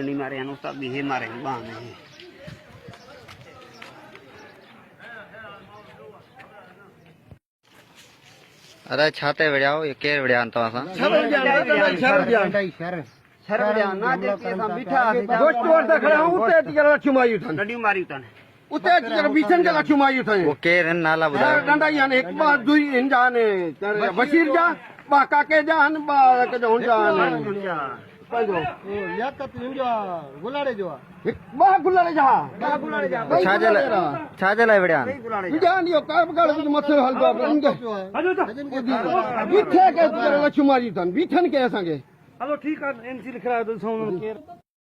नहीं मारे अनुसार भी मारे बहाने अरे छाते बढ़िया ये केर बढ़िया तो आसा शर बढ़िया ना देखिए हम बिठा दोस्त वर तक खड़ा हूं उते तिगर लक्ष्मायु थन गड्डी मारी तने उते तिगर बीचन के लक्ष्मायु थन वो केर है नाला बुधा डंडा याने एक बार दुई इन जाने बशीर जा बा काके जान बा के जो जान पंजो या त इंडिया गुलाड़े जो बा गुलाड़े जा छाजला बढ़िया जान यो का बगाड़ मथे हल दो बीथे के तिगर लक्ष्मायु थन बीठन के असांगे हेलो ठीक है एमसी लिख रहा है तो